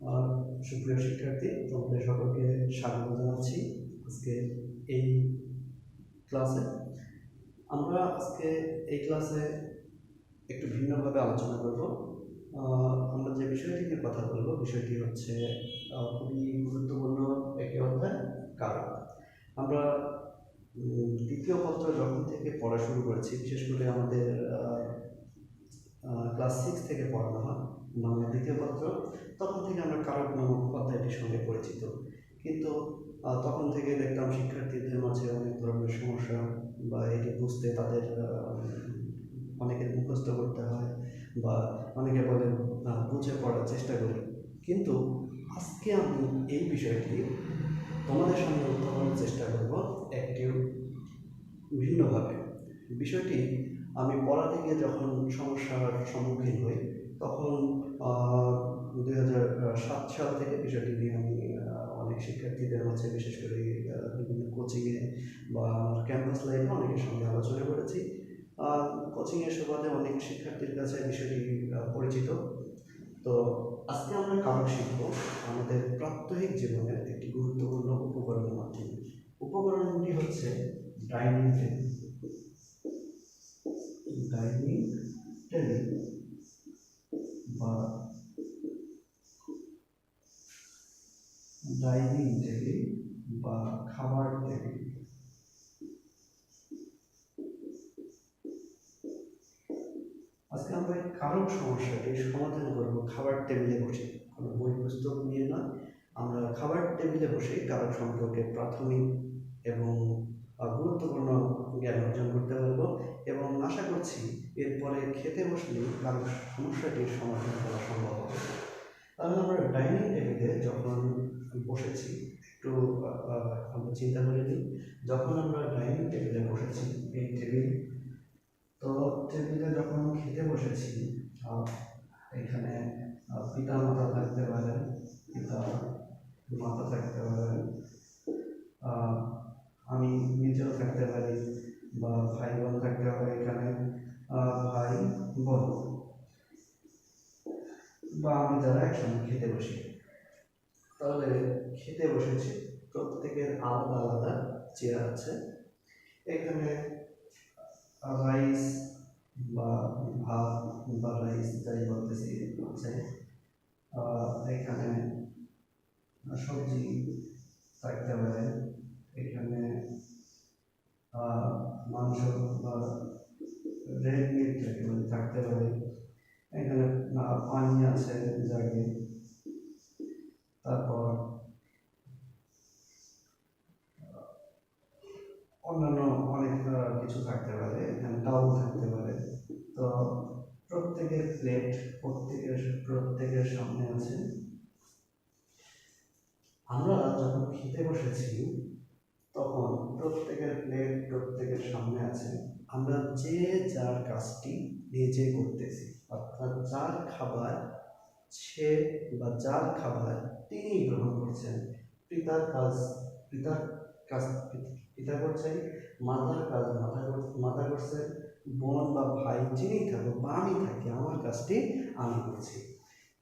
আর সুপ্রিয় শিক্ষার্থী, তোমাদের সকলকে স্বাগত জানাচ্ছি আজকে এই ক্লাসে। আমরা আজকে এই ক্লাসে একটু ভিন্নভাবে আলোচনা করব। আমরা যে বিষয়টি নিয়ে কথা বলবো বিষয়টি হচ্ছে খুবই গুরুত্বপূর্ণ একটি অধ্যায়, কারক। আমরা দ্বিতীয় পত্র যখন থেকে পড়া শুরু করেছি, বিশেষ করে আমাদের ক্লাস 6 থেকে পড়ানো হয় বাংলা দ্বিতীয় পত্র, তখন থেকে আমরা কারক নামক অধ্যায়টির সঙ্গে পরিচিত। কিন্তু তখন থেকে দেখতাম শিক্ষার্থীদের মাঝে অনেক ধরনের সমস্যা, বা এটি বুঝতে তাদের অনেকের মুখস্থ করতে হয়, বা অনেকে বলে বুঝে পড়ার চেষ্টা করি। কিন্তু আজকে আমি এই বিষয়টি তোমাদের সামনে উত্থাপনের চেষ্টা করব একটি ভিন্নভাবে। বিষয়টি আমি পড়াতে গিয়ে যখন সমস্যার সম্মুখীন হই, তখন 2007 সাল থেকে বিষয়টি নিয়ে আমি অনেক শিক্ষার্থীদের মাঝে, বিশেষ করে বিভিন্ন কোচিংয়ে বা আমার ক্যাম্পাস লাইফে অনেকের সঙ্গে আলোচনা করেছি। কোচিংয়ের সুবাদে অনেক শিক্ষার্থীর কাছে বিষয়টি পরিচিত। তো আজকে আমরা কারক শিখব আমাদের প্রাত্যহিক জীবনের একটি গুরুত্বপূর্ণ উপকরণের মাধ্যমে। উপকরণটি হচ্ছে ডাইনিং টেবিল। ডাইনিং টেবিল বা ডাইনিং টেবিল বা খাবার টেবিল। আজকে আমরা এই কারক সমস্যাটি সমাধান করব খাবার টেবিলে বসে, কোনো বই পুস্তক নিয়ে নয়। আমরা খাবার টেবিলে বসে কারক সম্পর্কে প্রাথমিক এবং গুরুত্বপূর্ণ জ্ঞান অর্জন করতে পারব, এবং আশা করছি এরপরে খেতে বসলে কারক সমস্যাটির সমাধান করা সম্ভব হবে। তাহলে আমরা ডাইনিং টেবিলে যখন বসেছি, একটু আমরা চিন্তা করে নিই। যখন আমরা ডাইনিং টেবিলে বসেছি, এই টেবিল, তো টেবিলে যখন খেতে বসেছি, এখানে পিতা মাতা থাকতে পারেন, পিতা মাতা থাকতে পারেন, আমি নিজেও থাকতে পারি, বা ভাই বোন থাকতে পারে এখানে, ভাই বোন, বা আমি যারা একসঙ্গে খেতে বসি। তাহলে খেতে বসেছি, প্রত্যেকের আলাদা আলাদা চেয়ার আছে। এখানে রাইস বা ভাত বা রাইস যাই বলতেছি আছে, এখানে সবজি থাকতে পারে, এখানে মাংস বা রেড মিট থাকতে পারে, এখানে পানি আছে জাগে, তারপর অন্যান্য অনেক কিছু থাকতে পারে, এখানে ডাউল থাকতে পারে। তো প্রত্যেকের প্লেট প্রত্যেকের সামনে আছে। আমরা যখন খেতে বসেছি তখন প্রত্যেকের প্লেট প্রত্যেকের সামনে আছে। আমরা যে যার কাজটি নিজে করতেছি, অর্থাৎ যার খাবার সে বা যার খাবার তিনি গ্রহণ করছেন। পিতার কাজ পিতা করছেন, মাতার কাজ মাতা করছেন, বোন বা ভাই যিনি থাকুক বা আমি থাকি, আমার কাজটি আমি করছি।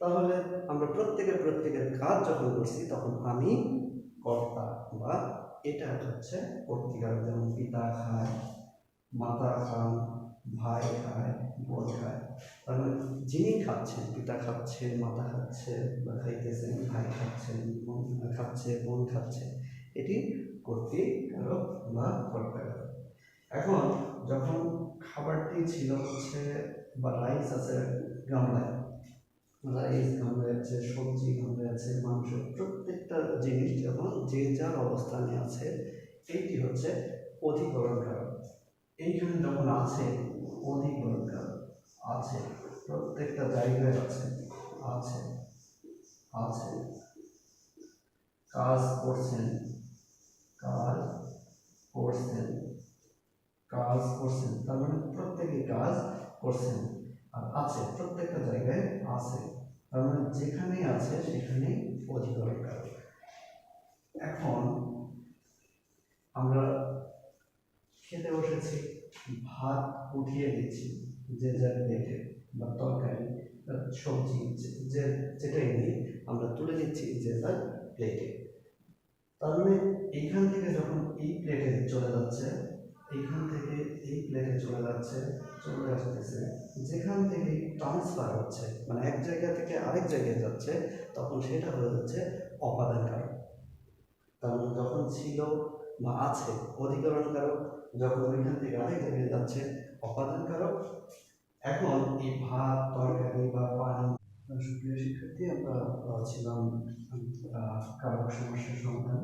তাহলে আমরা প্রত্যেকের কাজ যখন করছি তখন আমি কর্তা, বা এটা হচ্ছে কর্তৃকার। যেমন পিতা খায়, মাতা খান, ভাই খায়, বোন খায়। তাহলে যিনি খাচ্ছেন, পিতা খাচ্ছে, মাতা খাচ্ছে বা খাইতেছেন, ভাই খাচ্ছেন, বোন খাচ্ছে, বোন খাচ্ছে, এটি কর্তৃকারক বা কর্তাকারক। এখন যখন খাবারটি ছিল হচ্ছে, বা রাইস আছে গামলায়, রাইস গামলায় আছে, সবজি গামলায় আছে, মাংস, প্রত্যেকটা জিনিস যখন যে যার অবস্থানে আছে, এইটি হচ্ছে অধিকরণ কারক। এইখানে যখন আছে অধিকরণ কারক আছে, প্রত্যেকটা জায়গায় আছে, আছে আছে কাজ করছেন, কাজ করছেন, কাজ করছেন, তার মানে প্রত্যেকে কাজ করছেন। আর আছে প্রত্যেকটা জায়গায় আছে, তার মানে যেখানে আছে সেখানে অধিকরণ কারক। এখন আমরা খেতে বসেছি, ভাত উঠিয়ে দিচ্ছি যে যার প্লেটে, বা তরকারি সবজি যেটাই নেই, আমরা তুলে নিচ্ছি যে যার প্লেটে। তার মানে এইখান থেকে যখন এই প্লেটে চলে যাচ্ছে, এইখান থেকে এই প্লেটে চলে যাচ্ছে, চলে আসতেছে, যেখান থেকে ট্রান্সফার হচ্ছে মানে এক জায়গা থেকে আরেক জায়গায় যাচ্ছে, তখন সেটা হয়ে যাচ্ছে অপাদান কারক। তার মানে যখন ছিল বা আছে অধিকরণ কারক, যখন ওইখান থেকে আরেক জায়গায় যাচ্ছে অপাদান কারক। এখন এই ভাত তরকারি বা পানি, সুপ্রিয় শিক্ষার্থী, আমরা ছিলাম কারক সমস্যার সমাধান।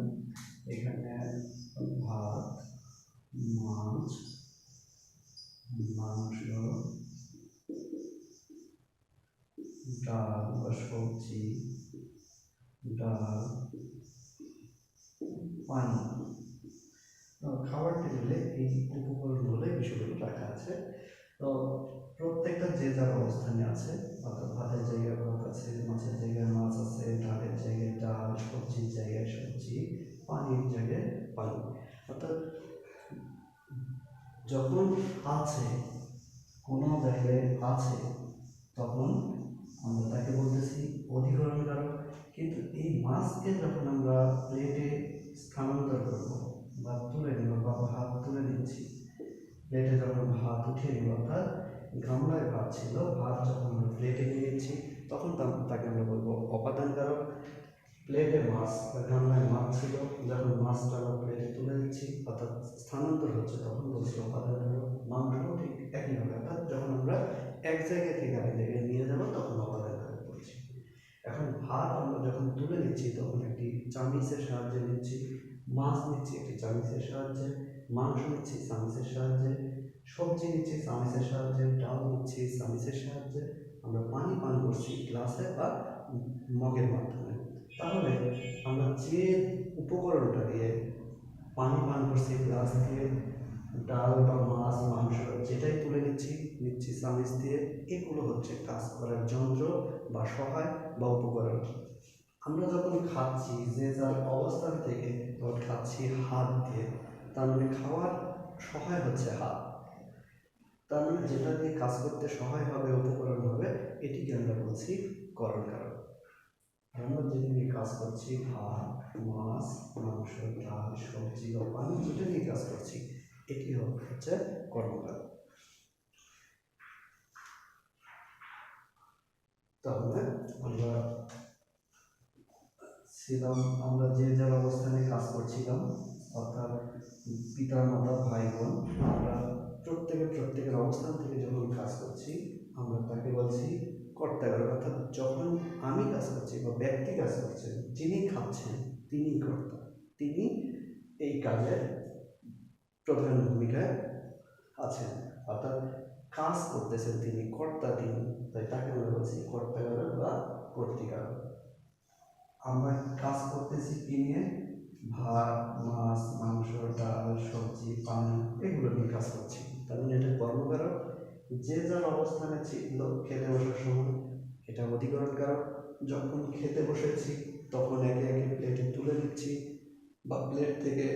এখানে ভাত, মাছ, মাংস, ডাল বা সবজি, ডাল, পানি, খাবার টেবিলে এই উপকরণগুলো এই বিষয়গুলো রাখা আছে। তো প্রত্যেকটা যে যার অবস্থানে আছে, অর্থাৎ ভাতের জায়গায় ভাত আছে, মাছের জায়গায় মাছ আছে, ডালের জায়গায় ডাল, সবজির জায়গায় সবজি, পানির জায়গায় পানি। অর্থাৎ যখন আছে, কোনো জায়গায় আছে, তখন আমরা তাকে বলতেছি অধিকরণ কারক। কিন্তু এই মাছকে যখন আমরা প্লেটে স্থানান্তর করবো বা তুলে নেব বা ভাত তুলে নিচ্ছি, প্লেটে যখন ভাত উঠিয়ে নিব, অর্থাৎ গামলায় ভাত ছিল, ভাত যখন আমরা প্লেটে নিয়ে নিচ্ছি, তখন তাকে আমরা বলবো অপাদান কারক। প্লেটে মাছ বা গামলায় মাছ ছিল, যখন মাছটা আমরা প্লেটে তুলে দিচ্ছি অর্থাৎ স্থানান্তর হচ্ছে, তখন বলছি অপাদান কারক। মাংসও ঠিক একইভাবে, অর্থাৎ যখন আমরা এক জায়গা থেকে আরেক জায়গায় নিয়ে যাবো তখন অপাদান কারক বলছি। এখন ভাত আমরা যখন তুলে নিচ্ছি তখন একটি চামিচের সাহায্যে নিচ্ছি, মাছ নিচ্ছি একটি চামিচের সাহায্যে, মাংস নিচ্ছি চামিচের সাহায্যে, সবজি নিচ্ছি চামিচের সাহায্যে, ডাল নিচ্ছি চামিচের সাহায্যে, আমরা পানি পান করছি গ্লাসে বা মগের মাধ্যমে। তাহলে আমরা যে উপকরণটা দিয়ে পানি পান করছি গ্লাস দিয়ে, ডাল বা মাছ মাংস যেটাই তুলে নিচ্ছি চামিচ দিয়ে, এগুলো হচ্ছে কাজ করার যন্ত্র বা সহায় বা উপকরণ। আমরা যখন খাচ্ছি যে যার অবস্থান থেকে খাচ্ছি হাত দিয়ে, তার মানে খাওয়ার সহায় হচ্ছে হাত। তার মানে যেটা দিয়ে কাজ করতে সহায় হবে, উপকরণ হবে, এটিকে আমরা বলছি করণ কারক। আমরা যেটা নিয়ে কাজ করছি, ভাত, মাছ, মাংস, ডাল, সবজি বা পানি, যেটা নিয়ে কাজ করছি, এটি হচ্ছে কর্মকারক। তাহলে আমরা ছিলাম, আমরা যে যার অবস্থানে কাজ করছিলাম, অর্থাৎ পিতা মাতা ভাই বোন, আমরা প্রত্যেকের অবস্থান থেকে যখন কাজ করছি, আমরা তাকে বলছি কর্তাকারক। অর্থাৎ যখন আমি কাজ করছি বা ব্যক্তি কাজ করছেন, যিনি খাচ্ছেন তিনি কর্তা, তিনি এই কাজের প্রধান ভূমিকায় আছেন, অর্থাৎ কাজ করতেছেন তিনি, কর্তা তিনি, তাই তাকে আমরা বলছি কর্তাকারক বা কর্তৃকারক। আমরা কাজ করতেছি কি নিয়ে? ভাত, মাছ, মাংস, ডাল, সবজি, পানি, এগুলো নিয়ে কাজ করছি। তার মানে এটা কর্মকারক। যে যার অবস্থানে ছিল খেতে বসার সময়, এটা অধিকরণ কারক। যখন খেতে বসেছি তখন একে একে প্লেটে তুলে নিচ্ছি বা প্লেট থেকে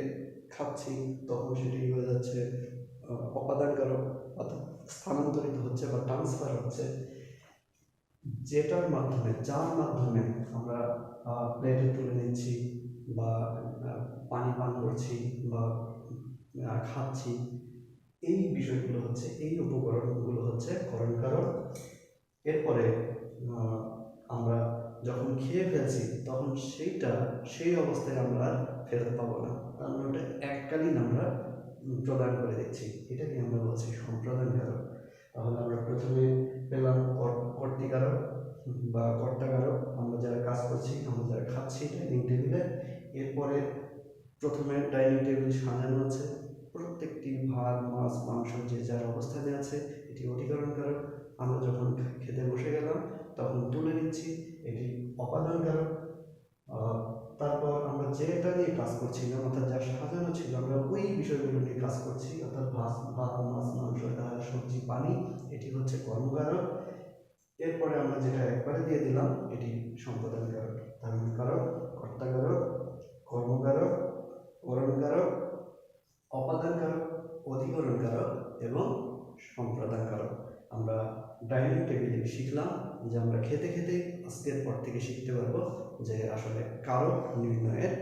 খাচ্ছি, তখন সেটি হয়ে যাচ্ছে অপাদান কারক, অর্থাৎ স্থানান্তরিত হচ্ছে বা ট্রান্সফার হচ্ছে। যেটার মাধ্যমে, যার মাধ্যমে আমরা প্লেটে তুলে নিচ্ছি বা পানি পান করছি বা খাচ্ছি, এই বিষয়গুলো হচ্ছে, এই উপকরণগুলো হচ্ছে করণ কারক। এরপরে আমরা যখন খেয়ে ফেলছি তখন সেই অবস্থায় আমরা ফেরত পাবো না, তার মানে ওটা এককালীন আমরা প্রদান করে দিচ্ছি, এটাকে আমরা বলছি সম্প্রদান কারক। তাহলে আমরা প্রথমে পেলাম কর্তৃকারক বা কর্তাকারক, আমরা যারা কাজ করছি, আমরা যারা খাচ্ছি ডাইনিং টেবিলে। এরপরে প্রথমে ডাইনিং টেবিল সাজানো আছে, প্রত্যেকটি ভাত, মাছ, মাংস যে যার অবস্থানে আছে, এটি অধিকরণ কারক। আমরা যখন খেতে বসে গেলাম তখন তুলে নিচ্ছি, এটি অপাদান কারক। তারপর আমরা যেটা নিয়ে কাজ করছিলাম, অর্থাৎ যা সাজানো ছিল, আমরা ওই বিষয়গুলো নিয়ে কাজ করছি, অর্থাৎ ভাত, মাছ, মাংস, ডাল, সবজি, পানি, এটি হচ্ছে কর্মকারক। এরপরে আমরা যেটা একবারে দিয়ে দিলাম, এটি সম্পাদন কারক। তার মানে কারক, কর্তাকারক, কর্মকারক, করণ কারক, অপাদান কারক, অধিকরণ কারক এবং সম্প্রদান কারক। আমরা ডাইনিং টেবিলে শিখলাম যে আমরা খেতে খেতে আজকের পর থেকে শিখতে পারবো যে আসলে কারক নির্ণয়ের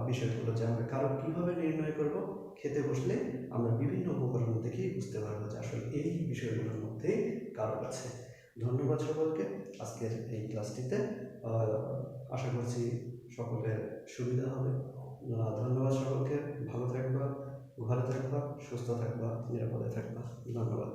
বিষয়গুলো, যে আমরা কারক কীভাবে নির্ণয় করব। খেতে বসলে আমরা বিভিন্ন উপকরণ দেখেই বুঝতে পারবো যে আসলে এই বিষয়গুলোর মধ্যে কারক আছে। ধন্যবাদ সকলকে আজকের এই ক্লাসটিতে। আশা করছি সকলের সুবিধা হবে। ধন্যবাদ সকলকে। ভালো থাকবা, ঘরে থাকবা, সুস্থ থাকবা, নিরাপদে থাকবা। ধন্যবাদ।